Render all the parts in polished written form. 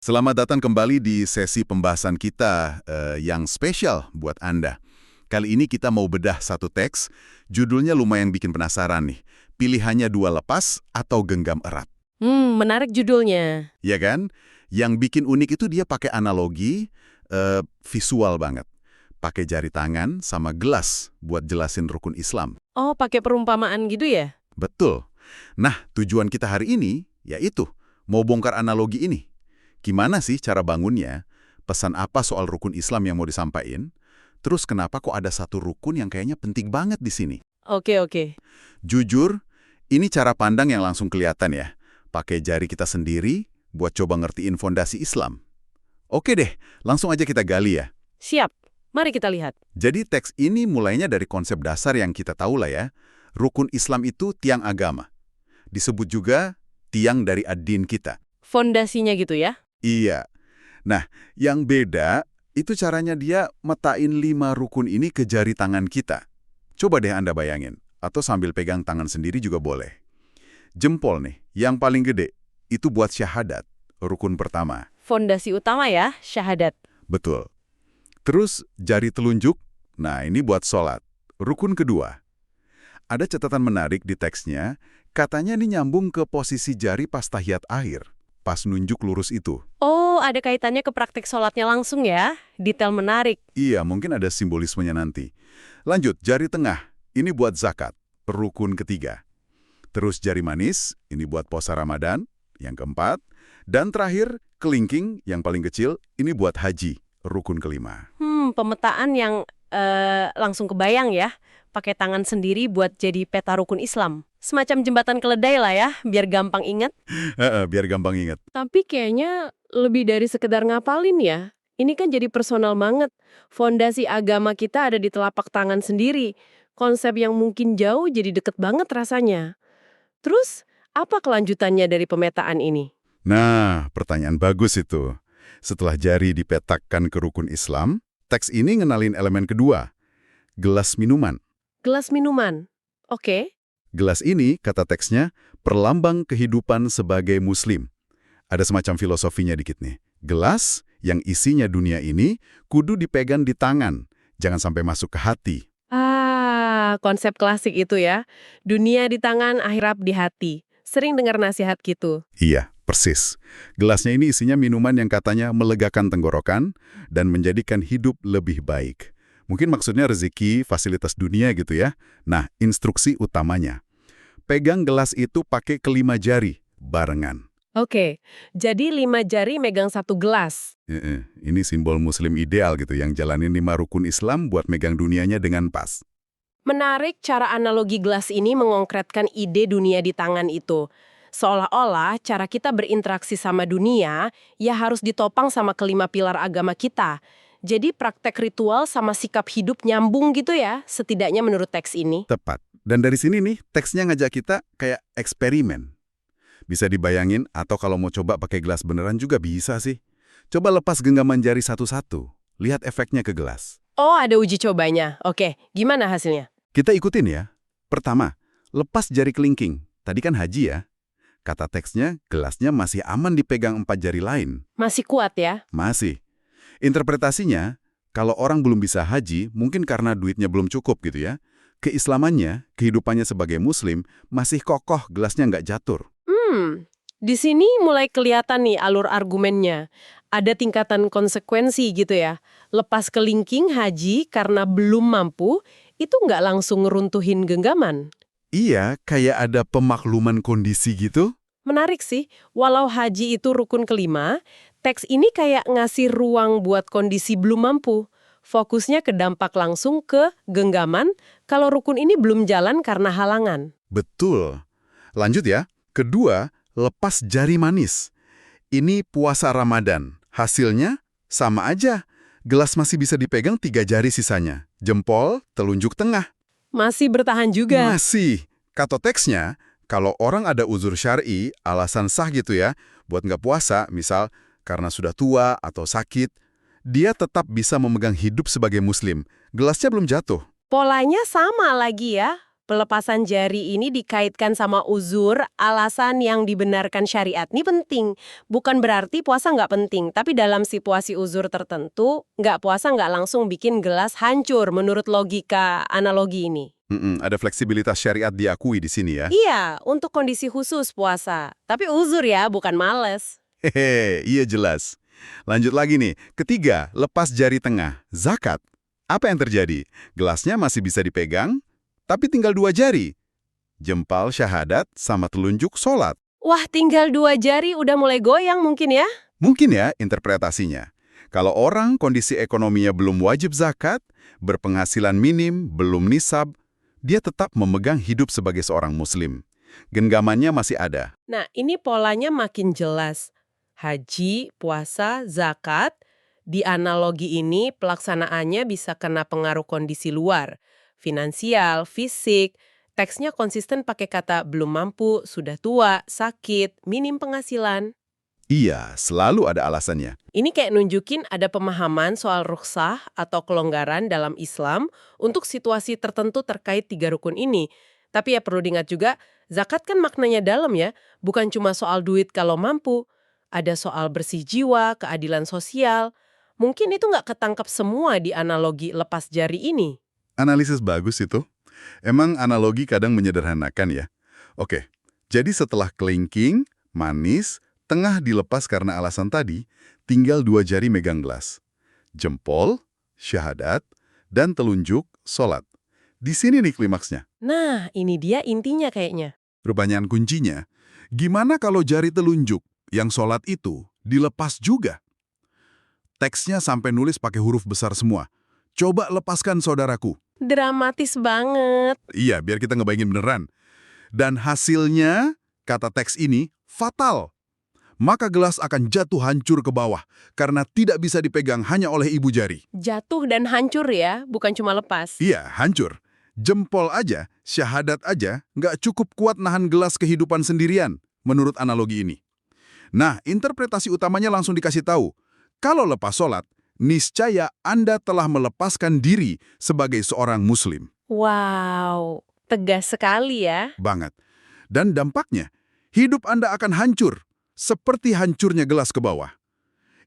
Selamat datang kembali di sesi pembahasan kita yang spesial buat Anda. Kali ini kita mau bedah satu teks, judulnya lumayan bikin penasaran nih. Pilihannya dua lepas atau genggam erat. Menarik judulnya. Ya kan? Yang bikin unik itu dia pakai analogi visual banget. Pakai jari tangan sama gelas buat jelasin rukun Islam. Oh, pakai perumpamaan gitu ya? Betul. Nah, tujuan kita hari ini yaitu mau bongkar analogi ini. Gimana sih cara bangunnya? Pesan apa soal rukun Islam yang mau disampaikan? Terus kenapa kok ada satu rukun yang kayaknya penting banget di sini? Oke. Jujur, ini cara pandang yang langsung kelihatan ya. Pakai jari kita sendiri buat coba ngertiin fondasi Islam. Oke deh, langsung aja kita gali ya. Siap. Mari kita lihat. Jadi teks ini mulainya dari konsep dasar yang kita tahu lah ya. Rukun Islam itu tiang agama. Disebut juga tiang dari ad-din kita. Fondasinya gitu ya? Iya. Nah, yang beda itu caranya dia metain 5 rukun ini ke jari tangan kita. Coba deh Anda bayangin, atau sambil pegang tangan sendiri juga boleh. Jempol nih, yang paling gede, itu buat syahadat, rukun pertama. Fondasi utama ya, syahadat. Betul. Terus jari telunjuk, nah ini buat sholat, rukun kedua. Ada catatan menarik di teksnya, katanya ini nyambung ke posisi jari pas tahiyat akhir. Pas nunjuk lurus itu. Oh, ada kaitannya ke praktik sholatnya langsung ya? Detail menarik. Iya, mungkin ada simbolismenya nanti. Lanjut, jari tengah. Ini buat zakat, rukun ketiga. Terus jari manis, ini buat puasa Ramadan, yang keempat. Dan terakhir, kelingking, yang paling kecil, ini buat haji, rukun kelima. Pemetaan yang langsung kebayang ya. Pakai tangan sendiri buat jadi peta rukun Islam. Semacam jembatan keledai lah ya, biar gampang ingat. Biar gampang ingat. Tapi kayaknya lebih dari sekedar ngapalin ya. Ini kan jadi personal banget. Fondasi agama kita ada di telapak tangan sendiri. Konsep yang mungkin jauh jadi deket banget rasanya. Terus, apa kelanjutannya dari pemetaan ini? Nah, pertanyaan bagus itu. Setelah jari dipetakkan ke rukun Islam, teks ini ngenalin elemen kedua, gelas minuman. Gelas minuman. Oke. Gelas ini, kata teksnya, perlambang kehidupan sebagai muslim. Ada semacam filosofinya dikit nih. Gelas yang isinya dunia ini kudu dipegang di tangan, jangan sampai masuk ke hati. Konsep klasik itu ya. Dunia di tangan, akhirat di hati. Sering dengar nasihat gitu. Iya, persis. Gelasnya ini isinya minuman yang katanya melegakan tenggorokan dan menjadikan hidup lebih baik. Mungkin maksudnya rezeki, fasilitas dunia gitu ya. Nah, instruksi utamanya. Pegang gelas itu pakai kelima jari, barengan. Oke, jadi 5 jari megang satu gelas. Ini simbol muslim ideal gitu, yang jalanin 5 rukun Islam buat megang dunianya dengan pas. Menarik cara analogi gelas ini mengongkretkan ide dunia di tangan itu. Seolah-olah cara kita berinteraksi sama dunia ya harus ditopang sama kelima pilar agama kita. Jadi praktek ritual sama sikap hidup nyambung gitu ya, setidaknya menurut teks ini. Tepat. Dan dari sini nih, teksnya ngajak kita kayak eksperimen. Bisa dibayangin, atau kalau mau coba pakai gelas beneran juga bisa sih. Coba lepas genggaman jari satu-satu. Lihat efeknya ke gelas. Oh, ada uji cobanya. Oke, gimana hasilnya? Kita ikutin ya. Pertama, lepas jari kelingking. Tadi kan haji ya. Kata teksnya, gelasnya masih aman dipegang 4 jari lain. Masih kuat ya? Masih. Interpretasinya, kalau orang belum bisa haji, mungkin karena duitnya belum cukup gitu ya. Keislamannya, kehidupannya sebagai muslim, masih kokoh gelasnya nggak jatuh. Di sini mulai kelihatan nih alur argumennya. Ada tingkatan konsekuensi gitu ya. Lepas kelingking haji karena belum mampu, itu nggak langsung ngeruntuhin genggaman. Iya, kayak ada pemakluman kondisi gitu. Menarik sih, walau haji itu rukun kelima, teks ini kayak ngasih ruang buat kondisi belum mampu. Fokusnya ke dampak langsung ke genggaman kalau rukun ini belum jalan karena halangan. Betul. Lanjut ya. Kedua, lepas jari manis. Ini puasa Ramadan. Hasilnya sama aja. Gelas masih bisa dipegang 3 jari sisanya. Jempol, telunjuk tengah. Masih bertahan juga. Masih. Kata teksnya, kalau orang ada uzur syar'i, alasan sah gitu ya, buat nggak puasa, misal karena sudah tua atau sakit, dia tetap bisa memegang hidup sebagai muslim. Gelasnya belum jatuh. Polanya sama lagi ya. Pelepasan jari ini dikaitkan sama uzur, alasan yang dibenarkan syariat. Ini penting. Bukan berarti puasa nggak penting, tapi dalam situasi uzur tertentu, nggak puasa nggak langsung bikin gelas hancur menurut logika analogi ini. Ada fleksibilitas syariat diakui di sini ya. Iya, untuk kondisi khusus puasa. Tapi uzur ya, bukan males. Hehe, iya jelas. Lanjut lagi nih. Ketiga, lepas jari tengah, zakat. Apa yang terjadi? Gelasnya masih bisa dipegang, tapi tinggal 2 jari. Jempal syahadat sama telunjuk sholat. Wah, tinggal 2 jari udah mulai goyang mungkin ya? Mungkin ya interpretasinya. Kalau orang kondisi ekonominya belum wajib zakat, berpenghasilan minim, belum nisab, dia tetap memegang hidup sebagai seorang muslim. Genggamannya masih ada. Nah, ini polanya makin jelas. Haji, puasa, zakat, di analogi ini pelaksanaannya bisa kena pengaruh kondisi luar. Finansial, fisik, teksnya konsisten pakai kata belum mampu, sudah tua, sakit, minim penghasilan. Iya, selalu ada alasannya. Ini kayak nunjukin ada pemahaman soal rukhsah atau kelonggaran dalam Islam untuk situasi tertentu terkait 3 rukun ini. Tapi ya perlu diingat juga, zakat kan maknanya dalam ya, bukan cuma soal duit kalau mampu. Ada soal bersih jiwa, keadilan sosial. Mungkin itu nggak ketangkap semua di analogi lepas jari ini. Analisis bagus itu. Emang analogi kadang menyederhanakan ya. Oke, jadi setelah kelingking, manis, tengah dilepas karena alasan tadi, tinggal 2 jari megang gelas. Jempol, syahadat, dan telunjuk, sholat. Di sini nih klimaksnya. Nah, ini dia intinya kayaknya. Pertanyaan kuncinya, gimana kalau jari telunjuk yang sholat itu dilepas juga? Teksnya sampai nulis pakai huruf besar semua. Coba lepaskan saudaraku. Dramatis banget. Iya, biar kita ngebayangin beneran. Dan hasilnya, kata teks ini, fatal. Maka gelas akan jatuh hancur ke bawah karena tidak bisa dipegang hanya oleh ibu jari. Jatuh dan hancur ya, bukan cuma lepas. Iya, hancur. Jempol aja, syahadat aja, nggak cukup kuat nahan gelas kehidupan sendirian, menurut analogi ini. Nah, interpretasi utamanya langsung dikasih tahu. Kalau lepas sholat, niscaya Anda telah melepaskan diri sebagai seorang muslim. Wow, tegas sekali ya. Banget. Dan dampaknya, hidup Anda akan hancur, seperti hancurnya gelas ke bawah.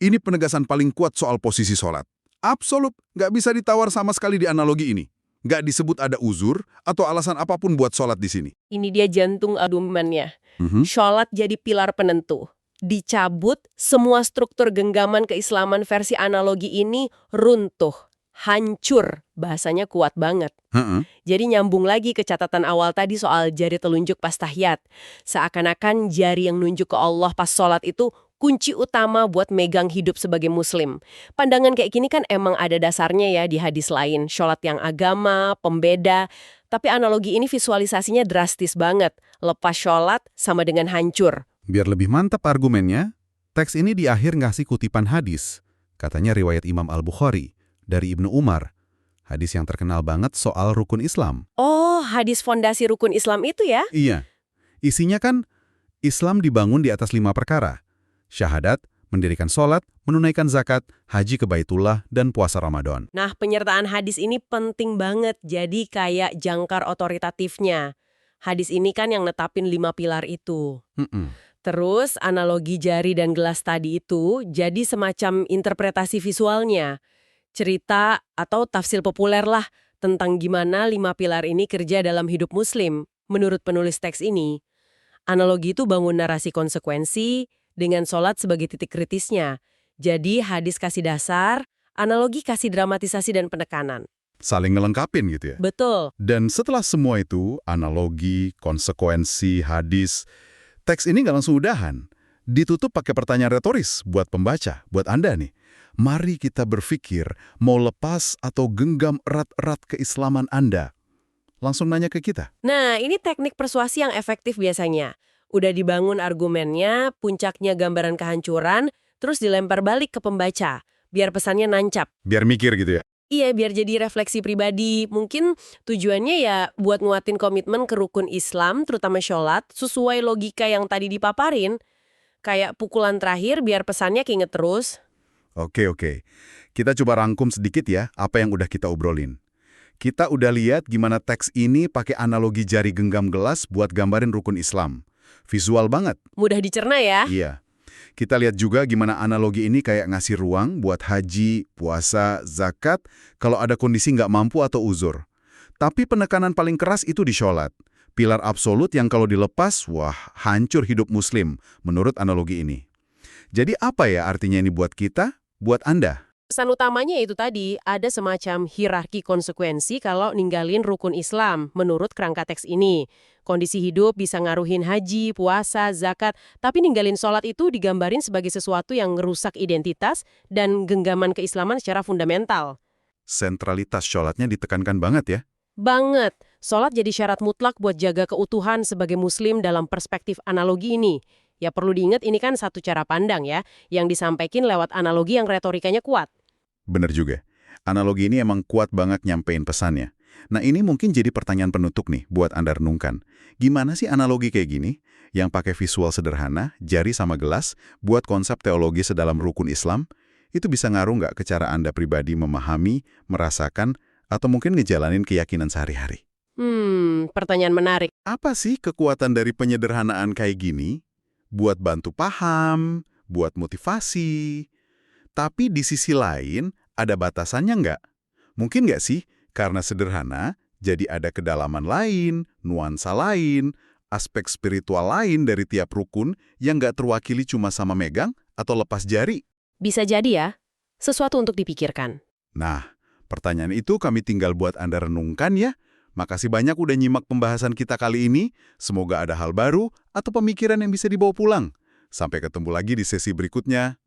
Ini penegasan paling kuat soal posisi sholat. Absolut, nggak bisa ditawar sama sekali di analogi ini. Nggak disebut ada uzur atau alasan apapun buat sholat di sini. Ini dia jantung argumennya. Sholat jadi pilar penentu. Dicabut, semua struktur genggaman keislaman versi analogi ini runtuh, hancur. Bahasanya kuat banget. Jadi nyambung lagi ke catatan awal tadi soal jari telunjuk pas tahiyat. Seakan-akan jari yang nunjuk ke Allah pas sholat itu kunci utama buat megang hidup sebagai muslim. Pandangan kayak gini kan emang ada dasarnya ya di hadis lain. Sholat yang agama, pembeda. Tapi analogi ini visualisasinya drastis banget. Lepas sholat sama dengan hancur. Biar lebih mantap argumennya, teks ini di akhir ngasih kutipan hadis. Katanya riwayat Imam Al-Bukhari dari Ibnu Umar. Hadis yang terkenal banget soal rukun Islam. Oh, hadis fondasi rukun Islam itu ya? Iya. Isinya kan Islam dibangun di atas 5 perkara. Syahadat, mendirikan sholat, menunaikan zakat, haji ke Baitullah, dan puasa Ramadan. Nah, penyertaan hadis ini penting banget. Jadi kayak jangkar otoritatifnya. Hadis ini kan yang netapin 5 pilar itu. Terus analogi jari dan gelas tadi itu jadi semacam interpretasi visualnya. Cerita atau tafsir populer lah tentang gimana 5 pilar ini kerja dalam hidup muslim. Menurut penulis teks ini, analogi itu bangun narasi konsekuensi dengan sholat sebagai titik kritisnya. Jadi hadis kasih dasar, analogi kasih dramatisasi dan penekanan. Saling ngelengkapin gitu ya. Betul. Dan setelah semua itu, analogi, konsekuensi, hadis, teks ini nggak langsung udahan. Ditutup pakai pertanyaan retoris buat pembaca, buat Anda nih. Mari kita berpikir mau lepas atau genggam erat-erat keislaman Anda. Langsung nanya ke kita. Nah, ini teknik persuasi yang efektif biasanya. Udah dibangun argumennya, puncaknya gambaran kehancuran, terus dilempar balik ke pembaca, biar pesannya nancap. Biar mikir gitu ya. Iya, biar jadi refleksi pribadi. Mungkin tujuannya ya buat nguatin komitmen ke rukun Islam, terutama sholat, sesuai logika yang tadi dipaparin. Kayak pukulan terakhir biar pesannya keinget terus. Oke. Kita coba rangkum sedikit ya apa yang udah kita obrolin. Kita udah lihat gimana teks ini pakai analogi jari genggam gelas buat gambarin rukun Islam. Visual banget. Mudah dicerna ya. Iya. Kita lihat juga gimana analogi ini kayak ngasih ruang buat haji, puasa, zakat kalau ada kondisi nggak mampu atau uzur. Tapi penekanan paling keras itu di sholat. Pilar absolut yang kalau dilepas, wah, hancur hidup muslim menurut analogi ini. Jadi apa ya artinya ini buat kita, buat Anda? Pesan utamanya itu tadi, ada semacam hierarki konsekuensi kalau ninggalin rukun Islam menurut kerangka teks ini. Kondisi hidup bisa ngaruhin haji, puasa, zakat, tapi ninggalin sholat itu digambarin sebagai sesuatu yang ngerusak identitas dan genggaman keislaman secara fundamental. Sentralitas sholatnya ditekankan banget ya. Banget. Sholat jadi syarat mutlak buat jaga keutuhan sebagai muslim dalam perspektif analogi ini. Ya perlu diingat ini kan satu cara pandang ya, yang disampaikan lewat analogi yang retorikanya kuat. Bener juga. Analogi ini emang kuat banget nyampein pesannya. Nah ini mungkin jadi pertanyaan penutup nih buat Anda renungkan. Gimana sih analogi kayak gini? Yang pakai visual sederhana, jari sama gelas, buat konsep teologi sedalam rukun Islam, itu bisa ngaruh nggak ke cara Anda pribadi memahami, merasakan, atau mungkin ngejalanin keyakinan sehari-hari? Pertanyaan menarik. Apa sih kekuatan dari penyederhanaan kayak gini? Buat bantu paham, buat motivasi. Tapi di sisi lain, ada batasannya nggak? Mungkin nggak sih, karena sederhana, jadi ada kedalaman lain, nuansa lain, aspek spiritual lain dari tiap rukun yang nggak terwakili cuma sama megang atau lepas jari. Bisa jadi ya, sesuatu untuk dipikirkan. Nah, pertanyaan itu kami tinggal buat Anda renungkan ya. Makasih banyak udah nyimak pembahasan kita kali ini. Semoga ada hal baru atau pemikiran yang bisa dibawa pulang. Sampai ketemu lagi di sesi berikutnya.